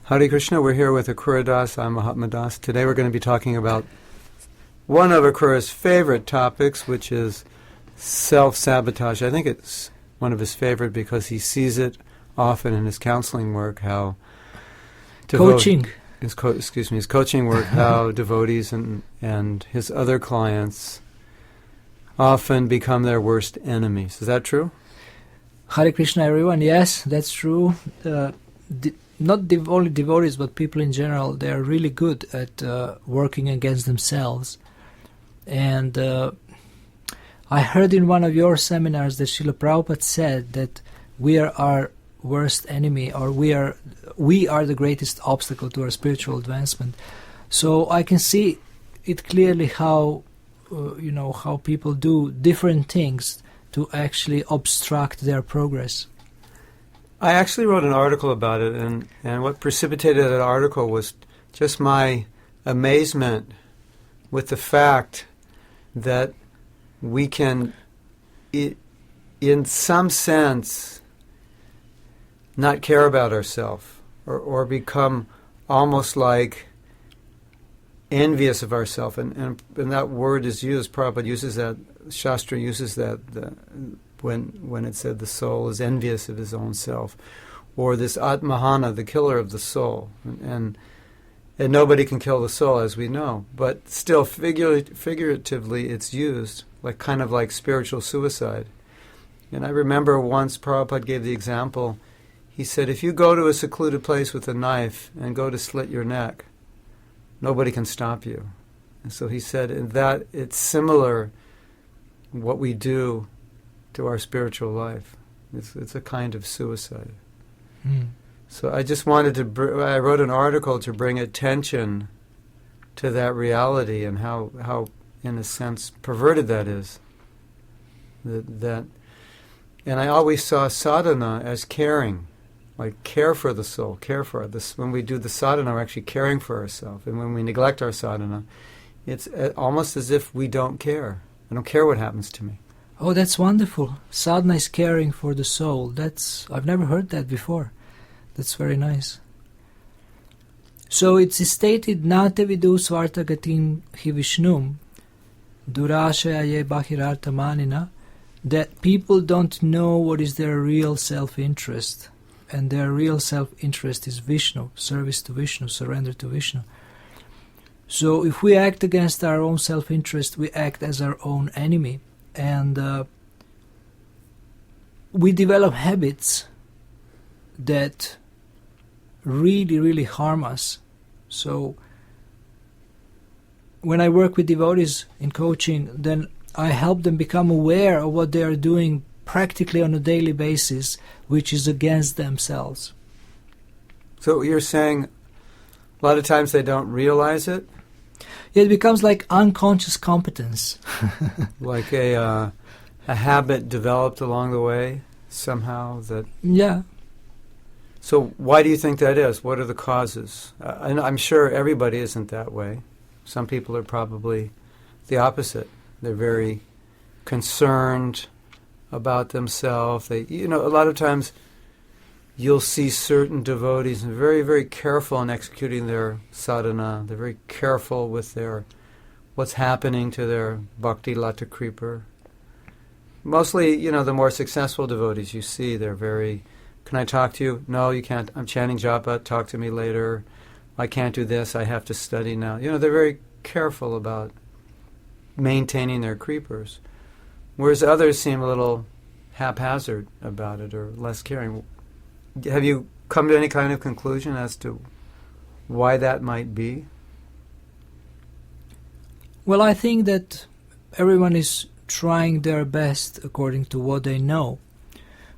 Hare Krishna, we're here with Akrura Das. I'm Mahatma Das. Today we're going to be talking about one of Akrura's favorite topics, which is self-sabotage. I think it's one of his favorite because he sees it often in his counseling work, how coaching. His coaching work, how devotees and his other clients often become their worst enemies. Is that true? Hare Krishna, everyone. Yes, that's true. Not only devotees, but people in general, they are really good at working against themselves. And I heard in one of your seminars that Srila Prabhupada said that we are our worst enemy, or we are the greatest obstacle to our spiritual advancement. So I can see it clearly how how people do different things to actually obstruct their progress. I actually wrote an article about it, and what precipitated that article was just my amazement with the fact that we can, in some sense, not care about ourselves or become almost like envious of ourselves. And that word is used, Prabhupada uses that, Shastra uses that when it said the soul is envious of his own self, or this Atmahana, the killer of the soul. And nobody can kill the soul, as we know, but still figuratively it's used, kind of like spiritual suicide. And I remember once Prabhupada gave the example, he said, if you go to a secluded place with a knife and go to slit your neck, nobody can stop you. And so he said in that it's similar what we do to our spiritual life. It's a kind of suicide. So I just wanted to, I wrote an article to bring attention to that reality and how in a sense, perverted that is. And I always saw sadhana as caring, like care for the soul, care for this. When we do the sadhana, we're actually caring for ourselves. And when we neglect our sadhana, it's almost as if we don't care. I don't care what happens to me. Oh, that's wonderful. Sadhana is caring for the soul. I've never heard that before. That's very nice. So it's stated, Nate vidu svarta gatim hi Vishnum, durashaya ye bahirartha manina, that people don't know what is their real self-interest. And their real self-interest is Vishnu, service to Vishnu, surrender to Vishnu. So if we act against our own self-interest, we act as our own enemy. And we develop habits that really, really harm us. So when I work with devotees in coaching, then I help them become aware of what they are doing practically on a daily basis, which is against themselves. So you're saying a lot of times they don't realize it? It becomes like unconscious competence. Like a habit developed along the way somehow that... Yeah. So why do you think that is? What are the causes? And I'm sure everybody isn't that way. Some people are probably the opposite. They're very concerned about themselves. A lot of times you'll see certain devotees very, very careful in executing their sadhana. They're very careful with what's happening to their bhakti lata creeper. Mostly, the more successful devotees you see, they're very, can I talk to you? No, you can't. I'm chanting japa. Talk to me later. I can't do this. I have to study now. They're very careful about maintaining their creepers. Whereas others seem a little haphazard about it or less caring. Have you come to any kind of conclusion as to why that might be? Well, I think that everyone is trying their best according to what they know.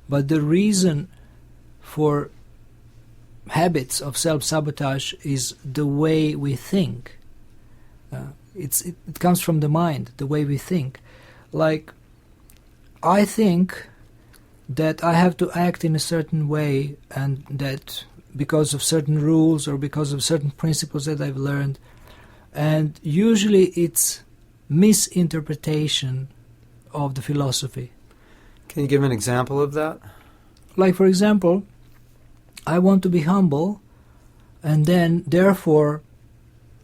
But the reason for habits of self-sabotage is the way we think. It comes from the mind, the way we think. Like, I think that I have to act in a certain way, and that because of certain rules or because of certain principles that I've learned, and usually it's misinterpretation of the philosophy. Can you give an example of that? Like, for example, I want to be humble, and then therefore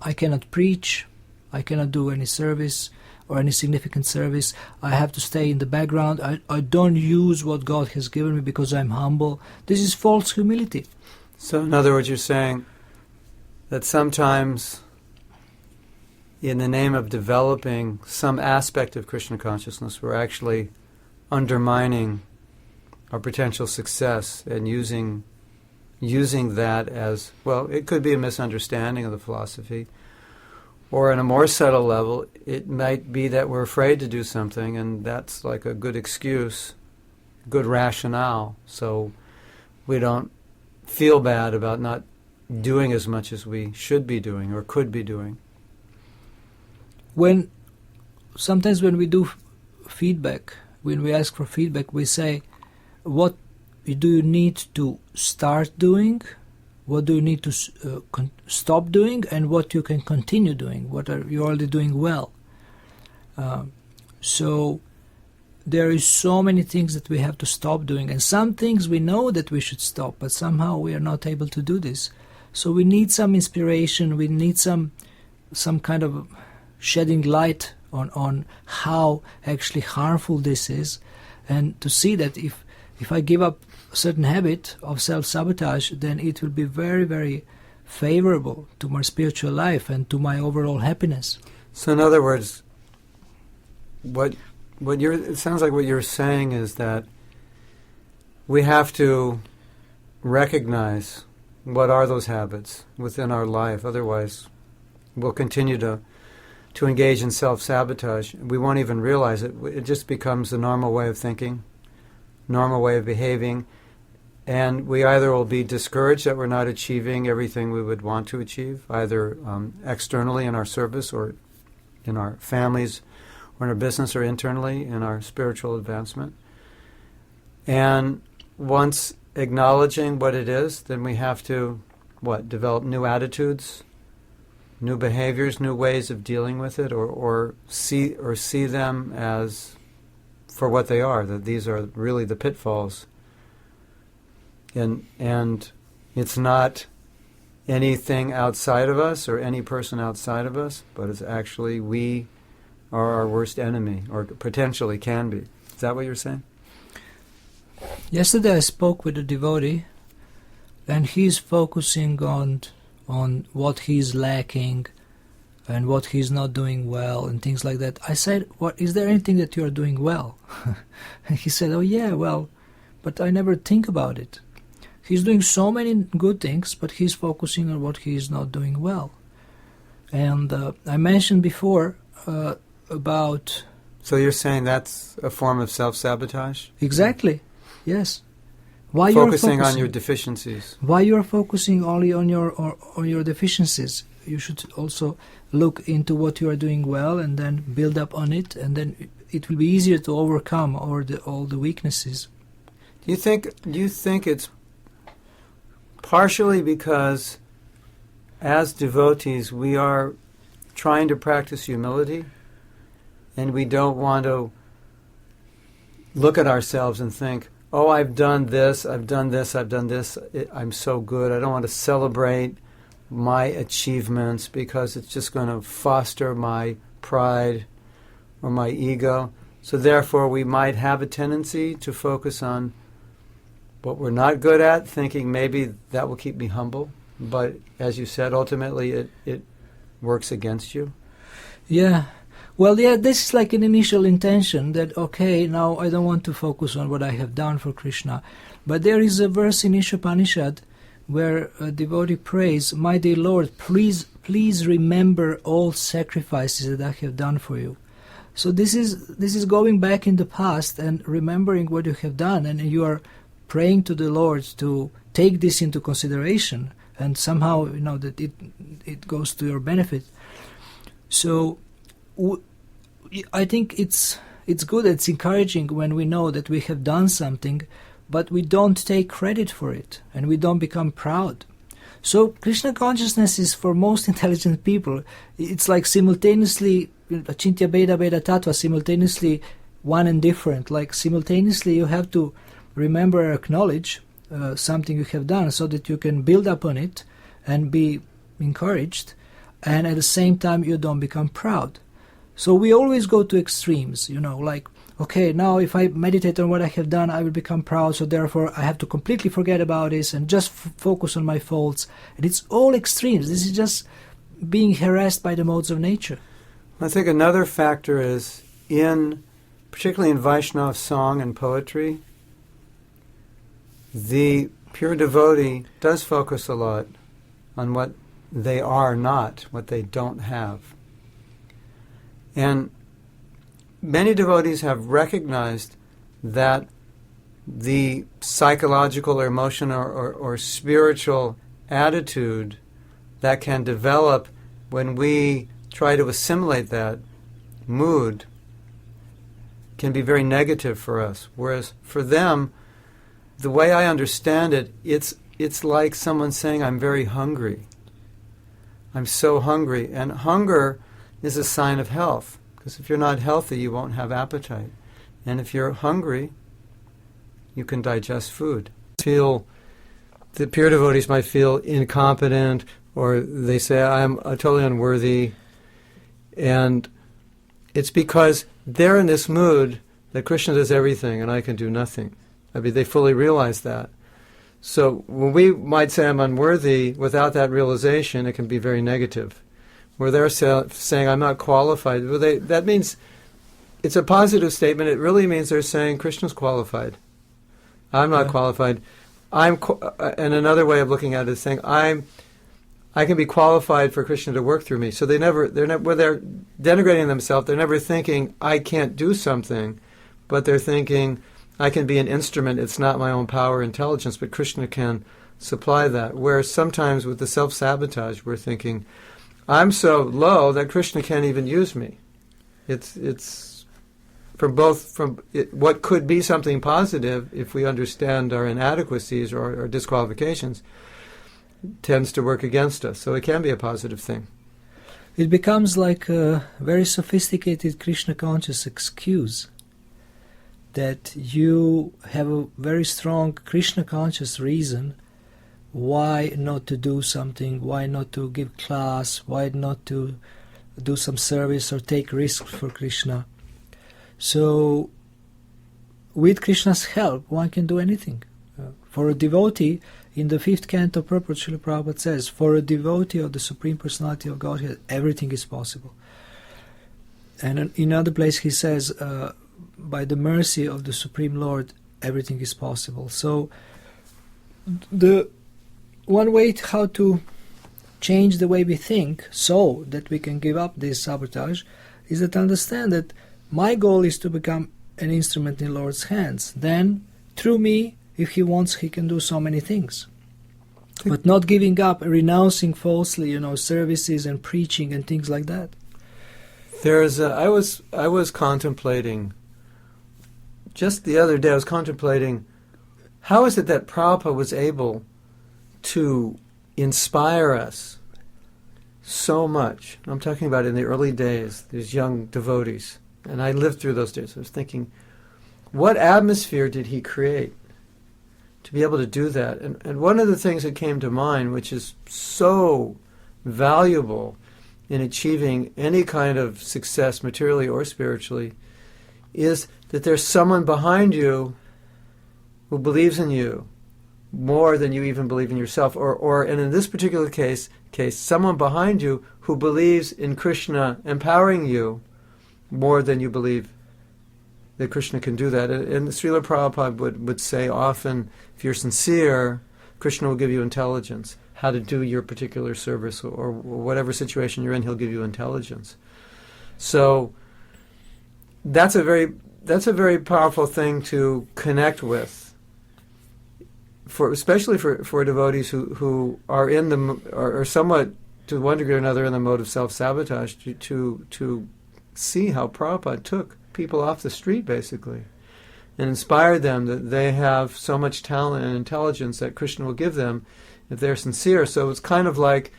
I cannot preach, I cannot do any service or any significant service. I have to stay in the background. I don't use what God has given me because I'm humble. This is false humility. So in other words, you're saying that sometimes in the name of developing some aspect of Krishna consciousness, we're actually undermining our potential success and using that as, well, it could be a misunderstanding of the philosophy. Or on a more subtle level, it might be that we're afraid to do something, and that's like a good excuse, good rationale, so we don't feel bad about not doing as much as we should be doing or could be doing. Sometimes when we do feedback, when we ask for feedback, we say, what do you need to start doing? What do you need to stop doing, and what you can continue doing? What are you already doing well? So there is so many things that we have to stop doing, and some things we know that we should stop, but somehow we are not able to do this. So we need some inspiration. We need some kind of shedding light on how actually harmful this is, and to see that if I give up a certain habit of self-sabotage, then it will be very, very favorable to my spiritual life and to my overall happiness. So in other words, it sounds like what you're saying is that we have to recognize what are those habits within our life. Otherwise, we'll continue to engage in self-sabotage. We won't even realize it. It just becomes the normal way of thinking, normal way of behaving, and we either will be discouraged that we're not achieving everything we would want to achieve, either externally in our service or in our families or in our business, or internally in our spiritual advancement. And once acknowledging what it is, then we have to, develop new attitudes, new behaviors, new ways of dealing with it, or see them as for what they are, that these are really the pitfalls. And it's not anything outside of us or any person outside of us, but it's actually we are our worst enemy, or potentially can be. Is that what you're saying? Yesterday I spoke with a devotee, and he's focusing on what he's lacking and what he's not doing well and things like that. I said, "What is there anything that you are doing well?" And he said, "Oh yeah, well, but I never think about it." He's doing so many good things, but he's focusing on what he is not doing well. And I mentioned before about... So you're saying that's a form of self-sabotage? Exactly, yes. Focusing on your deficiencies. Why you are focusing only on your deficiencies? You should also look into what you are doing well and then build up on it, and then it will be easier to overcome all the weaknesses. Do you think it's partially because as devotees we are trying to practice humility, and we don't want to look at ourselves and think, "Oh, I've done this, I'm so good. I don't want to celebrate my achievements because it's just going to foster my pride or my ego." So therefore we might have a tendency to focus on what we're not good at, thinking maybe that will keep me humble. But as you said, ultimately it works against you. Yeah. Well, yeah, this is like an initial intention that, okay, now I don't want to focus on what I have done for Krishna. But there is a verse in Ishopanishad where a devotee prays, "My dear Lord, please remember all sacrifices that I have done for you." So this is going back in the past and remembering what you have done, and you are praying to the Lord to take this into consideration, and somehow that it goes to your benefit. So I think it's good, it's encouraging when we know that we have done something, but we don't take credit for it, and we don't become proud. So Krishna consciousness is, for most intelligent people, it's like simultaneously, achintya bheda bheda tattva, simultaneously one and different. Like simultaneously you have to remember or acknowledge something you have done so that you can build up on it and be encouraged, and at the same time you don't become proud. So we always go to extremes, like, okay, now if I meditate on what I have done, I will become proud, so therefore I have to completely forget about this and just focus on my faults. And it's all extremes. This is just being harassed by the modes of nature. I think another factor is, particularly in Vaishnava song and poetry, the pure devotee does focus a lot on what they are not, what they don't have. And many devotees have recognized that the psychological or emotional or spiritual attitude that can develop when we try to assimilate that mood can be very negative for us. Whereas for them, the way I understand it, it's like someone saying, I'm very hungry. I'm so hungry. And hunger is a sign of health. Because if you're not healthy, you won't have appetite. And if you're hungry, you can digest food. The pure devotees might feel incompetent, or they say, I'm totally unworthy. And it's because they're in this mood that Krishna does everything and I can do nothing. I mean, they fully realize that. So when we might say I'm unworthy, without that realization, it can be very negative. Where they're saying I'm not qualified, well, that means it's a positive statement. It really means they're saying Krishna's qualified. I'm not qualified. And another way of looking at it is saying I can be qualified for Krishna to work through me. So they're denigrating themselves, they're never thinking I can't do something, but they're thinking I can be an instrument. It's not my own power or intelligence, but Krishna can supply that. Whereas sometimes with the self-sabotage, we're thinking I'm so low that Krishna can't even use me. It's from what could be something positive if we understand our inadequacies or disqualifications, tends to work against us. So it can be a positive thing. It becomes like a very sophisticated Krishna conscious excuse that you have a very strong Krishna conscious reason why not to do something, why not to give class, why not to do some service or take risks for Krishna. So with Krishna's help, one can do anything. For a devotee, in the 5th canto purport, Srila Prabhupada says, for a devotee of the Supreme Personality of Godhead, everything is possible. And in another place he says, by the mercy of the Supreme Lord, everything is possible. So the one way how to change the way we think so that we can give up this sabotage is to understand that my goal is to become an instrument in Lord's hands. Then, through me, if He wants, He can do so many things. But not giving up, renouncing falsely, services and preaching and things like that. I was contemplating, just the other day, I was contemplating, how is it that Prabhupada was able to inspire us so much? I'm talking about in the early days, these young devotees. And I lived through those days. I was thinking, what atmosphere did he create to be able to do that? And one of the things that came to mind, which is so valuable in achieving any kind of success, materially or spiritually, is that there's someone behind you who believes in you more than you even believe in yourself. And in this particular case, someone behind you who believes in Krishna empowering you more than you believe that Krishna can do that. And Srila Prabhupada would say often, if you're sincere, Krishna will give you intelligence, how to do your particular service or whatever situation you're in, He'll give you intelligence. So that's a very powerful thing to connect with, especially for devotees who are in are somewhat, to one degree or another, in the mode of self-sabotage, to see how Prabhupada took people off the street, basically, and inspired them that they have so much talent and intelligence that Krishna will give them if they're sincere. So it's kind of like,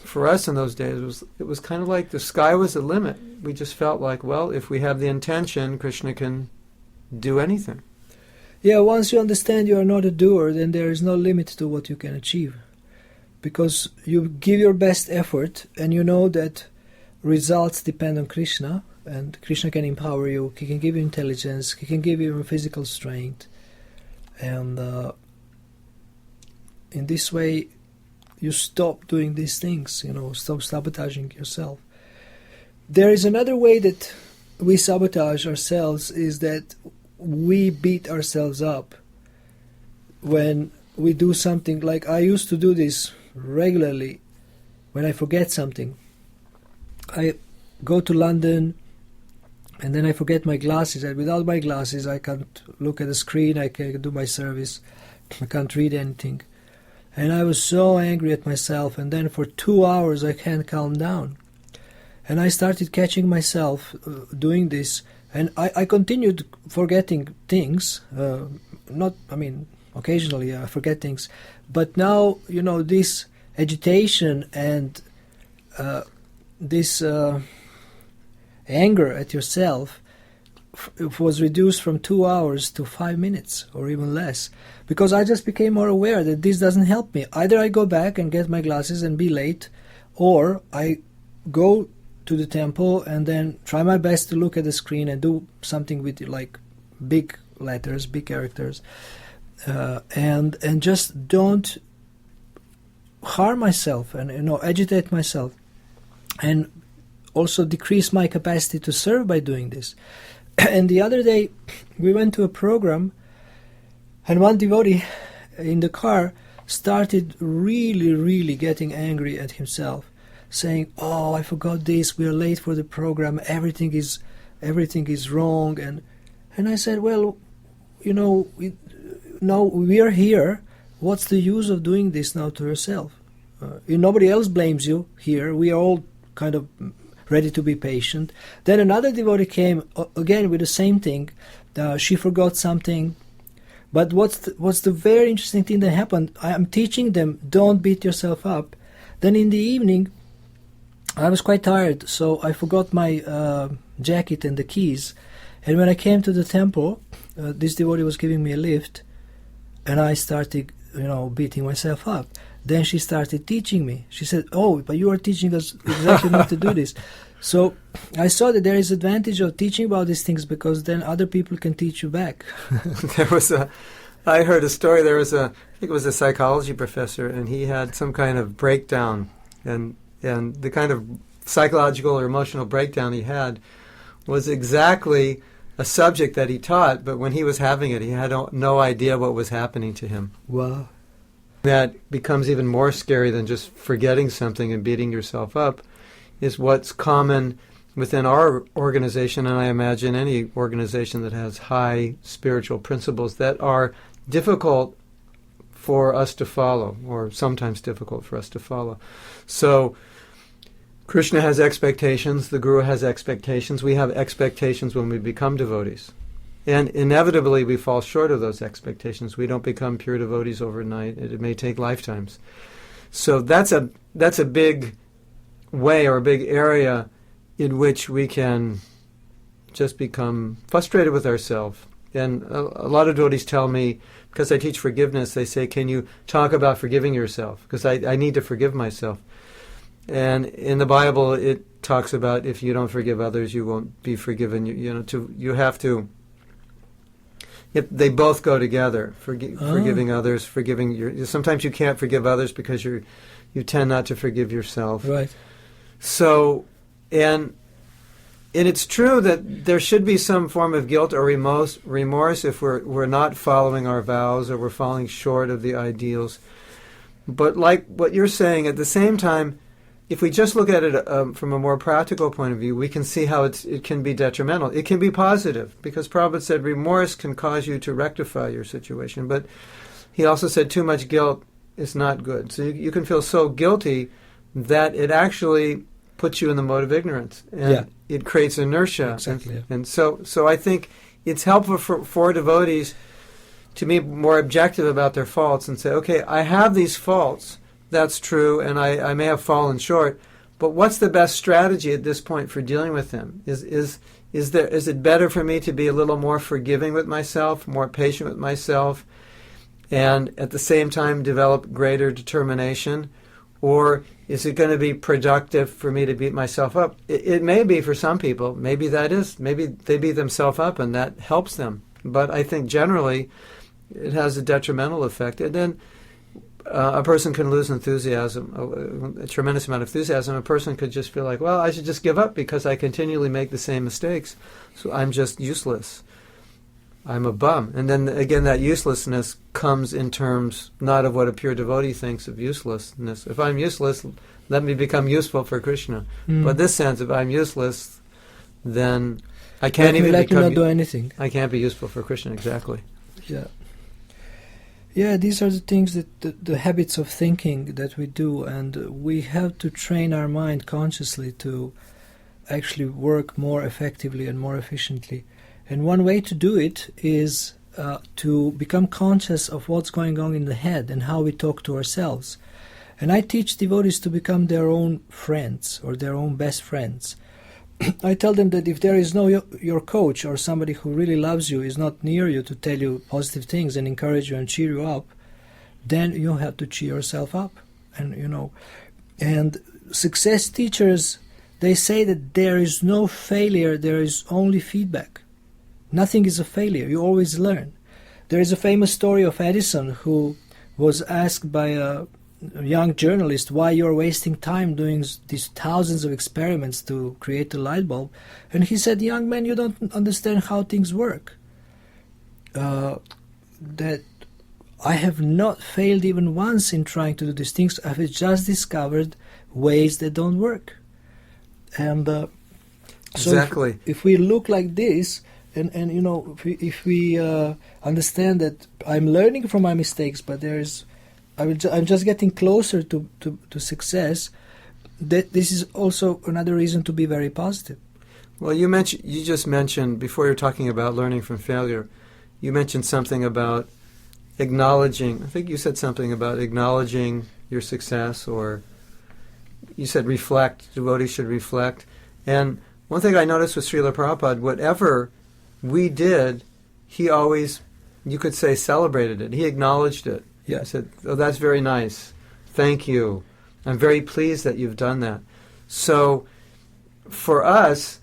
for us in those days, it was kind of like the sky was the limit. We just felt like, well, if we have the intention, Krishna can do anything. Yeah, once you understand you are not a doer, then there is no limit to what you can achieve. because you give your best effort and you know that results depend on Krishna, and Krishna can empower you, he can give you intelligence, he can give you physical strength, and in this way you stop doing these things, stop sabotaging yourself. There is another way that we sabotage ourselves, is that we beat ourselves up when we do something. Like I used to do this regularly when I forget something. I go to London and then I forget my glasses, and without my glasses I can't look at the screen, I can't do my service, I can't read anything. And I was so angry at myself, and then for 2 hours I can't calm down. And I started catching myself doing this, and I continued forgetting things. Occasionally I forget things. But now, this agitation and this anger at yourself was reduced from 2 hours to 5 minutes or even less, because I just became more aware that this doesn't help me. Either I go back and get my glasses and be late, or I go to the temple and then try my best to look at the screen and do something with like big letters, big characters, and just don't harm myself and agitate myself, and also decrease my capacity to serve by doing this. And the other day we went to a program, and one devotee in the car started really getting angry at himself, saying, "Oh, I forgot this, we are late for the program, everything is wrong." And I said, "Well, now we are here, what's the use of doing this now to yourself? Nobody else blames you here, we are all kind of ready to be patient." Then another devotee came again with the same thing. She forgot something. But what's the very interesting thing that happened? I am teaching them, don't beat yourself up. Then in the evening, I was quite tired, so I forgot my jacket and the keys. And when I came to the temple, this devotee was giving me a lift, and I started, beating myself up. Then she started teaching me. She said, "Oh, but you are teaching us exactly not to do this." So I saw that there is advantage of teaching about these things, because then other people can teach you back. I heard a story. I think it was a psychology professor, and he had some kind of breakdown, and the kind of psychological or emotional breakdown he had was exactly a subject that he taught, but when he was having it, he had no idea what was happening to him. Wow. That becomes even more scary than just forgetting something and beating yourself up, is what's common within our organization, and I imagine any organization that has high spiritual principles that are difficult for us to follow, or sometimes difficult for us to follow. So Krishna has expectations, the Guru has expectations, we have expectations when we become devotees. And inevitably we fall short of those expectations. We don't become pure devotees overnight. It may take lifetimes. So that's a big way, or a big area in which we can just become frustrated with ourselves. And a lot of devotees tell me, because I teach forgiveness, they say, "Can you talk about forgiving yourself? Because I need to forgive myself." And in the Bible it talks about, if you don't forgive others, you won't be forgiven. You have to. They both go together. Forgiving others, forgiving sometimes you can't forgive others because you tend not to forgive yourself. Right. So, and it's true that there should be some form of guilt or remorse if we're not following our vows, or we're falling short of the ideals. But like what you're saying, at the same time, if we just look at it from a more practical point of view, we can see how it can be detrimental. It can be positive, because Prabhupada said remorse can cause you to rectify your situation. But he also said too much guilt is not good. So you can feel so guilty that it actually puts you in the mode of ignorance. And it creates inertia. Exactly. And so I think it's helpful for devotees to be more objective about their faults and say, okay, I have these faults. That's true, and I may have fallen short, but what's the best strategy at this point for dealing with them? Is it better for me to be a little more forgiving with myself, more patient with myself, and at the same time develop greater determination? Or is it going to be productive for me to beat myself up? It may be for some people. Maybe they beat themselves up and that helps them. But I think generally it has a detrimental effect. And then a person can lose enthusiasm, a tremendous amount of enthusiasm. A person could just feel like, well, I should just give up because I continually make the same mistakes. So I'm just useless. I'm a bum. And then again, that uselessness comes in terms not of what a pure devotee thinks of uselessness. If I'm useless, let me become useful for Krishna. But this sense, if I'm useless, then I can't even not do anything. I can't be useful for Krishna, exactly. Yeah. Yeah, these are the things that the habits of thinking that we do, and we have to train our mind consciously to actually work more effectively and more efficiently. And one way to do it is to become conscious of what's going on in the head and how we talk to ourselves. And I teach devotees to become their own friends or their own best friends. I tell them that if there is no your coach or somebody who really loves you is not near you to tell you positive things and encourage you and cheer you up, then you have to cheer yourself up. And success teachers, they say that there is no failure, there is only feedback. Nothing is a failure, you always learn. There is a famous story of Edison who was asked by a young journalist why you're wasting time doing these thousands of experiments to create a light bulb. And he said, young man, you don't understand how things work. That I have not failed even once in trying to do these things. I've just discovered ways that don't work. And exactly. So if we look like this, and if we understand that I'm learning from my mistakes, but I'm just getting closer to success, that this is also another reason to be very positive. Well, you just mentioned, before you're talking about learning from failure, you mentioned something about acknowledging, I think you said something about acknowledging your success, or you said reflect, devotees should reflect. And one thing I noticed with Srila Prabhupada, whatever we did, he always, you could say, celebrated it. He acknowledged it. Yeah. I said, oh, that's very nice. Thank you. I'm very pleased that you've done that. So for us,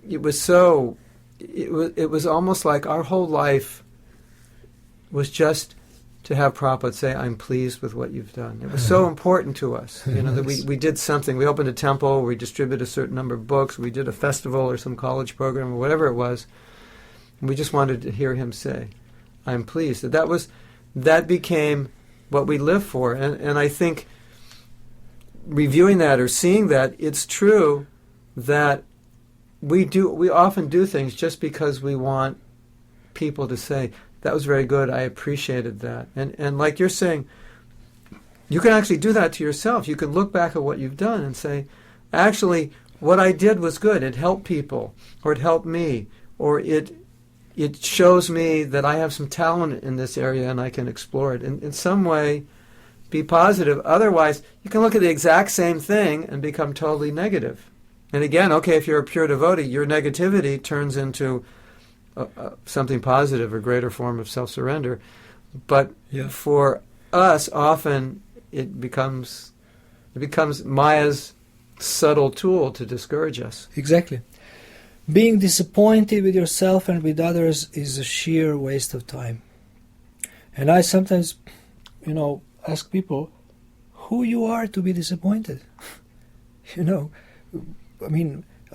it was almost like our whole life was just to have Prabhupada say, I'm pleased with what you've done. It was so important to us. That we did something. We opened a temple, we distributed a certain number of books, we did a festival or some college program or whatever it was. And we just wanted to hear him say, I'm pleased. That became what we live for. And I think reviewing that or seeing that, it's true that we often do things just because we want people to say, that was very good, I appreciated that. And like you're saying, you can actually do that to yourself. You can look back at what you've done and say, actually, what I did was good. It helped people, or it helped me, or it shows me that I have some talent in this area and I can explore it. In some way, be positive. Otherwise, you can look at the exact same thing and become totally negative. And again, okay, if you're a pure devotee, your negativity turns into something positive, a greater form of self-surrender. But for us, often it becomes Maya's subtle tool to discourage us. Exactly. Being disappointed with yourself and with others is a sheer waste of time. And I sometimes, ask people, who you are to be disappointed? Are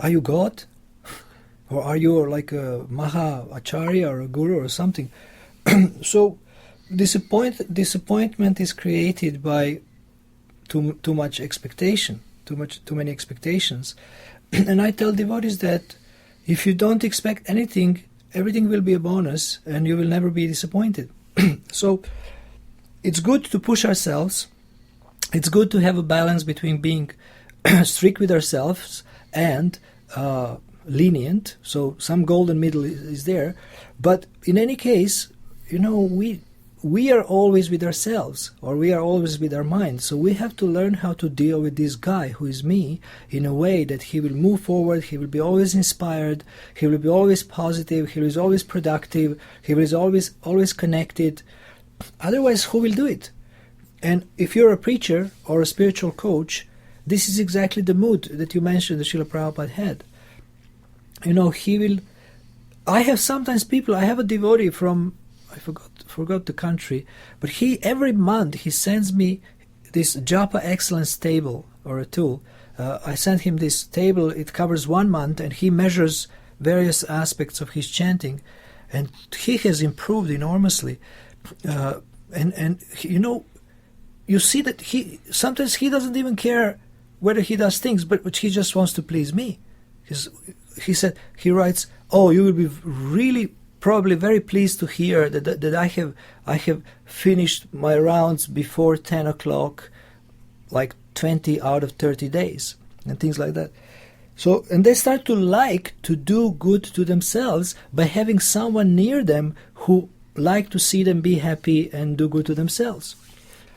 you God? Or are you like a Maha Acharya or a Guru or something? So disappointment is created by too much expectation, too many expectations. And I tell devotees that if you don't expect anything, everything will be a bonus and you will never be disappointed. So it's good to push ourselves. It's good to have a balance between being strict with ourselves and lenient. So some golden middle is there. But in any case, we are always with ourselves, or we are always with our mind. So we have to learn how to deal with this guy who is me in a way that he will move forward, he will be always inspired, he will be always positive, he is always productive, he is always connected. Otherwise, who will do it? And if you're a preacher or a spiritual coach, this is exactly the mood that you mentioned that Srila Prabhupada had. You know, he will... I have sometimes people, I have a devotee from, I forgot the country, but every month he sends me this Japa Excellence table or a tool. I sent him this table, it covers 1 month, and he measures various aspects of his chanting, and he has improved enormously. And you know, you see that sometimes he doesn't even care whether he does things, but he just wants to please me. He writes, "Oh, you will be really probably very pleased to hear that I have finished my rounds before 10 o'clock, like 20 out of 30 days," and things like that. So, and they start to like to do good to themselves by having someone near them who like to see them be happy and do good to themselves.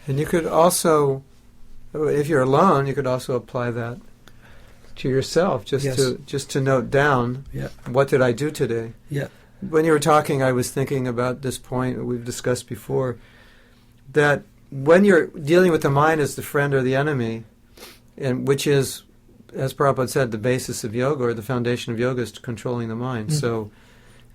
And you could also, if you're alone, you could also apply that to yourself, just to note down, what did I do today? Yeah. When you were talking, I was thinking about this point that we've discussed before, that when you're dealing with the mind as the friend or the enemy, and which is, as Prabhupada said, the basis of yoga, or the foundation of yoga, is controlling the mind. So,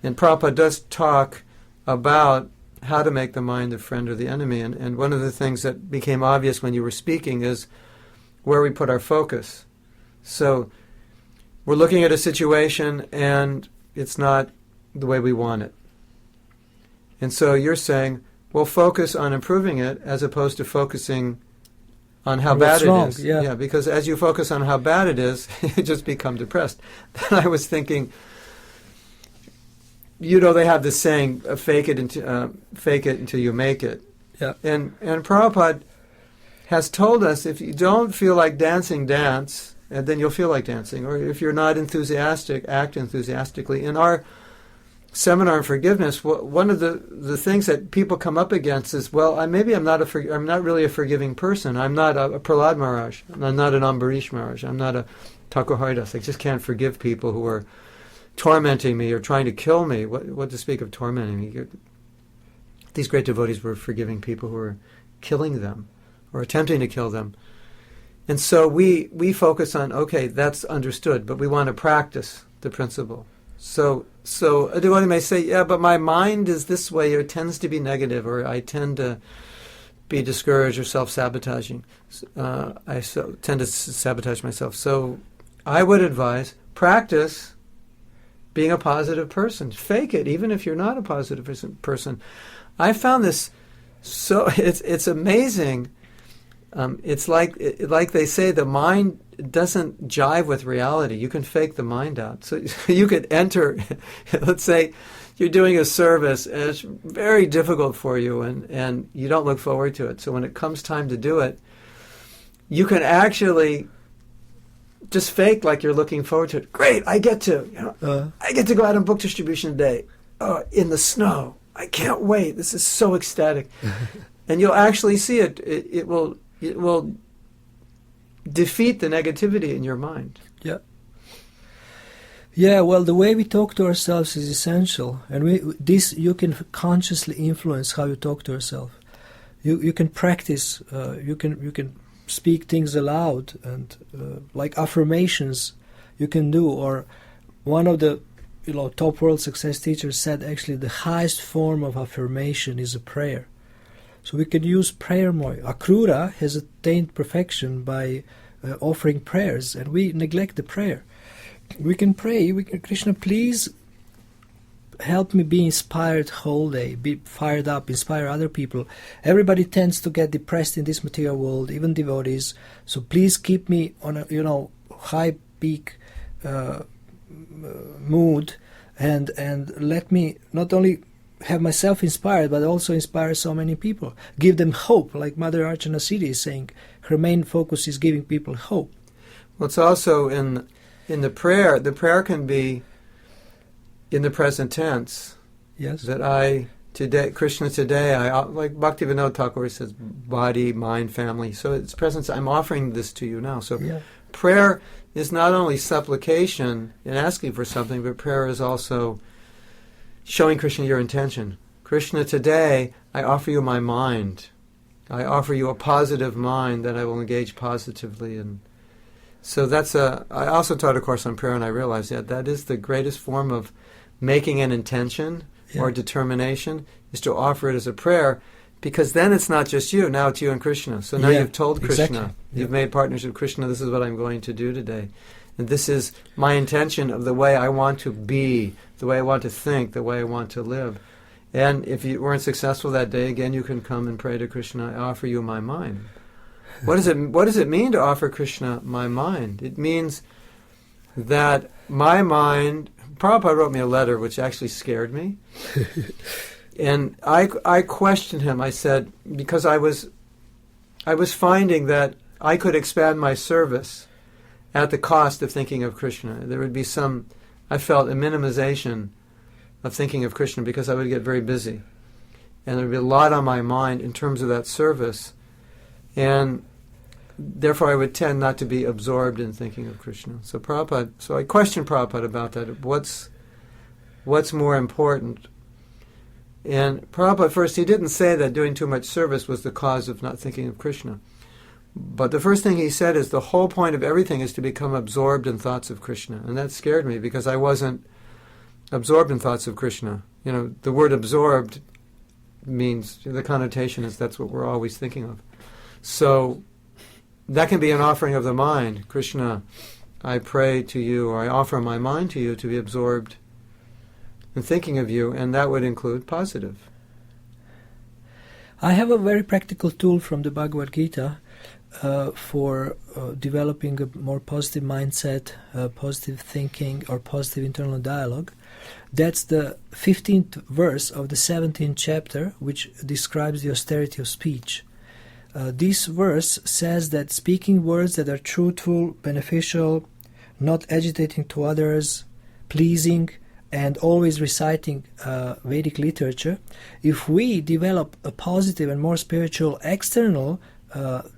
and Prabhupada does talk about how to make the mind the friend or the enemy. And one of the things that became obvious when you were speaking is where we put our focus. So we're looking at a situation and it's not the way we want it. And so you're saying, well, focus on improving it as opposed to focusing on how bad it is. Yeah, because as you focus on how bad it is, you just become depressed. Then I was thinking, you know, they have this saying, fake it until you make it. Yeah. And Prabhupada has told us, if you don't feel like dancing, dance, and then you'll feel like dancing. Or if you're not enthusiastic, act enthusiastically. In our seminar on forgiveness, one of the things that people come up against is, well, I'm not really a forgiving person. I'm not a Prahlad Maharaj. I'm not an Ambarish Maharaj. I'm not a Thakur Haridas. I just can't forgive people who are tormenting me or trying to kill me. What to speak of tormenting me? These great devotees were forgiving people who were killing them or attempting to kill them. And so we focus on, okay, that's understood, but we want to practice the principle. So a devotee may say, yeah, but my mind is this way, or it tends to be negative, or I tend to be discouraged or self-sabotaging. I tend to sabotage myself. So I would advise, practice being a positive person. Fake it, even if you're not a positive person. I found this it's amazing. It's like they say, the mind doesn't jive with reality. You can fake the mind out. So you could enter, let's say you're doing a service and it's very difficult for you and you don't look forward to it. So when it comes time to do it, you can actually just fake like you're looking forward to it. Great, I get to go out on book distribution today in the snow. I can't wait. This is so ecstatic. And you'll actually see it. It will defeat the negativity in your mind. Yeah. Yeah, well, the way we talk to ourselves is essential. And you can consciously influence how you talk to yourself. You can practice. You can speak things aloud, and like affirmations you can do. Or one of the top world success teachers said, actually the highest form of affirmation is a prayer. So we can use prayer more. Akrura has attained perfection by offering prayers, and we neglect the prayer. We can pray. Krishna, please help me be inspired whole day, be fired up, inspire other people. Everybody tends to get depressed in this material world, even devotees. So please keep me on a high peak mood, and let me not only have myself inspired, but also inspire so many people. Give them hope, like Mother Archana Siddhi is saying. Her main focus is giving people hope. Well, it's also in the prayer. The prayer can be in the present tense. Yes. That Krishna today, like Bhaktivinoda Thakur says, body, mind, family. So it's present. I'm offering this to you now. So prayer is not only supplication and asking for something, but prayer is also showing Krishna your intention. Krishna, today I offer you my mind. I offer you a positive mind that I will engage positively. And so I also taught a course on prayer, and I realized that is the greatest form of making an intention or determination, is to offer it as a prayer, because then it's not just you, now it's you and Krishna. So now you've told Krishna, exactly. You've made partners with Krishna, this is what I'm going to do today. And this is my intention of the way I want to be, the way I want to think, the way I want to live. And if you weren't successful that day, again, you can come and pray to Krishna, I offer you my mind. What does it mean to offer Krishna my mind? It means that my mind, Prabhupada wrote me a letter which actually scared me. And I questioned him. I said, because I was finding that I could expand my service at the cost of thinking of Krishna. There would be I felt a minimization of thinking of Krishna because I would get very busy. And there would be a lot on my mind in terms of that service. And therefore I would tend not to be absorbed in thinking of Krishna. So I questioned Prabhupada about that. What's more important? And Prabhupada, first, he didn't say that doing too much service was the cause of not thinking of Krishna. But the first thing he said is the whole point of everything is to become absorbed in thoughts of Krishna. And that scared me because I wasn't absorbed in thoughts of Krishna. The word absorbed means, the connotation is that's what we're always thinking of. So that can be an offering of the mind. Krishna, I pray to you, or I offer my mind to you to be absorbed in thinking of you, and that would include positive. I have a very practical tool from the Bhagavad Gita for developing a more positive mindset, positive thinking, or positive internal dialogue. That's the 15th verse of the 17th chapter, which describes the austerity of speech. This verse says that speaking words that are truthful, beneficial, not agitating to others, pleasing, and always reciting Vedic literature, if we develop a positive and more spiritual external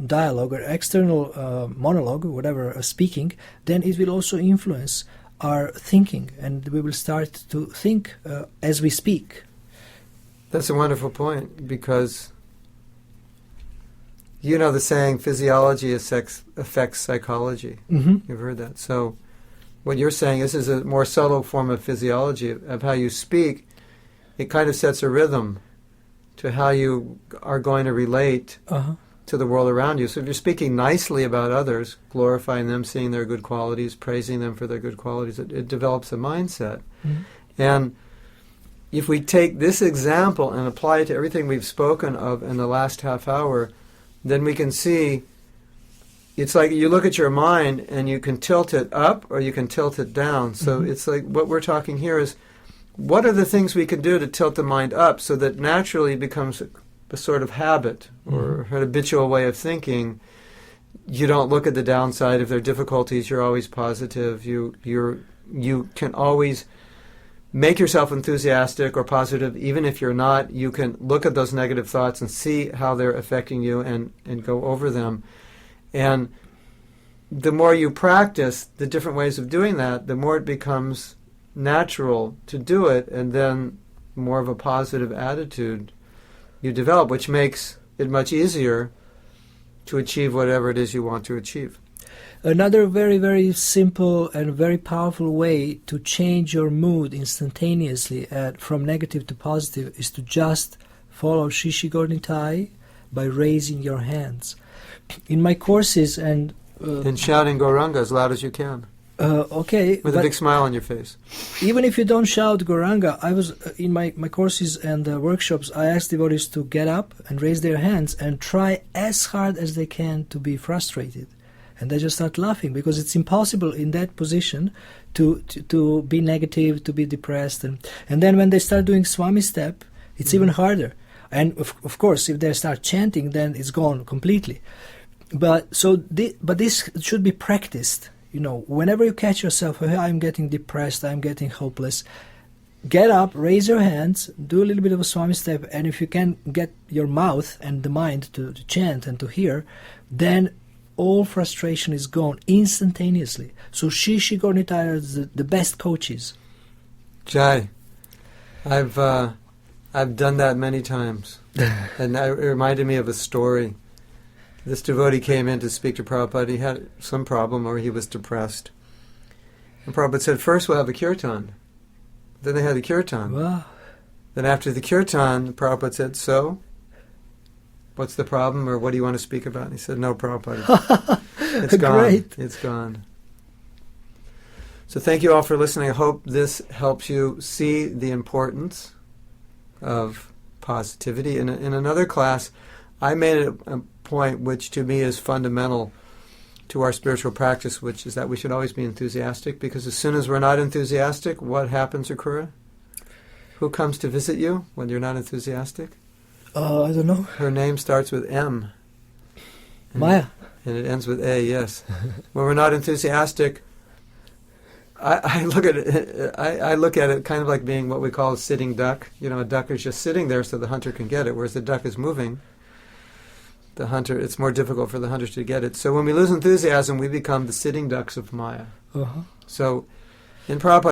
dialogue or external monologue, whatever, speaking, then it will also influence our thinking, and we will start to think as we speak. That's a wonderful point, because the saying, physiology affects psychology. Mm-hmm. You've heard that. So what you're saying, this is a more subtle form of physiology of how you speak. It kind of sets a rhythm to how you are going to relate to the world around you. So if you're speaking nicely about others, glorifying them, seeing their good qualities, praising them for their good qualities, it develops a mindset. Mm-hmm. And if we take this example and apply it to everything we've spoken of in the last half hour, then we can see it's like you look at your mind and you can tilt it up or you can tilt it down. So it's like what we're talking here is, what are the things we can do to tilt the mind up so that naturally it becomes a sort of habit or an habitual way of thinking. You don't look at the downside. If there are difficulties, you're always positive. You can always make yourself enthusiastic or positive. Even if you're not, you can look at those negative thoughts and see how they're affecting you and go over them. And the more you practice the different ways of doing that, the more it becomes natural to do it, and then more of a positive attitude you develop, which makes it much easier to achieve whatever it is you want to achieve. Another very, very simple and very powerful way to change your mood instantaneously from negative to positive is to just follow Shishi Gornitai by raising your hands. In my courses and shouting Gauranga as loud as you can. Okay. With a big smile on your face. Even if you don't shout Gauranga, I was in my courses and workshops, I asked devotees to get up and raise their hands and try as hard as they can to be frustrated. And they just start laughing, because it's impossible in that position to be negative, to be depressed. And then when they start doing Swami step, it's even harder. And of course, if they start chanting, then it's gone completely. But this should be practiced. Whenever you catch yourself, oh, I'm getting depressed, I'm getting hopeless, get up, raise your hands, do a little bit of a Swami step, and if you can get your mouth and the mind to chant and to hear, then all frustration is gone instantaneously. So Shishi Gornitai are the best coaches. Jai, I've I've done that many times. And it reminded me of a story. This devotee came in to speak to Prabhupada. He had some problem or he was depressed. And Prabhupada said, first we'll have a kirtan. Then they had the kirtan. Wow. Then after the kirtan, Prabhupada said, so, what's the problem or what do you want to speak about? And he said, no, Prabhupada. It's gone. Great. It's gone. So thank you all for listening. I hope this helps you see the importance of positivity. In another class, I made it a point which to me is fundamental to our spiritual practice, which is that we should always be enthusiastic, because as soon as we're not enthusiastic, what happens, Akrura? Who comes to visit you when you're not enthusiastic? I don't know. Her name starts with M. Maya. And it ends with A, yes. When we're not enthusiastic, I look at it. I look at it kind of like being what we call a sitting duck. You know, a duck is just sitting there so the hunter can get it, whereas the duck is moving. The hunter, it's more difficult for the hunter to get it. So when we lose enthusiasm, we become the sitting ducks of Maya. Uh-huh. So in Prabhupada